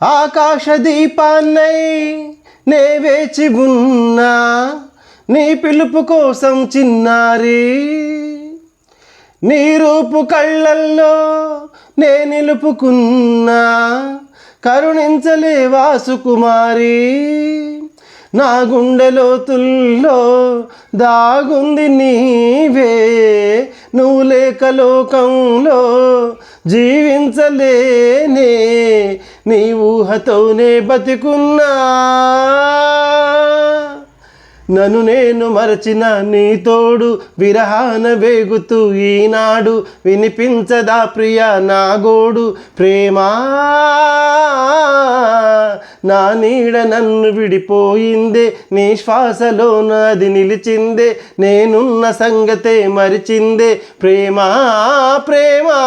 ఆకాశ దీపాన్నై నే వేచి ఉన్నా నీ పిలుపు కోసం చిన్నారి, నీ రూపు కళ్ళల్లో నే నిలుపుకున్నా కరుణించలేవా సుకుమారి. నా గుండె లోతుల్లో దాగుంది నీవే, నువ్వు లేక లోకంలో జీవించలేనే, నీ ఊహతోనే బతికున్నా. నన్ను నేను మరచిన నీ తోడు విరహాన వేగుతూ ఈనాడు వినిపించదా ప్రియా నా గోడు. ప్రేమా నా నీడ నన్ను విడిపోయిందే, నీ శ్వాసలో నాది నిలిచిందే, నేనున్న సంగతే మరిచిందే. ప్రేమా ప్రేమా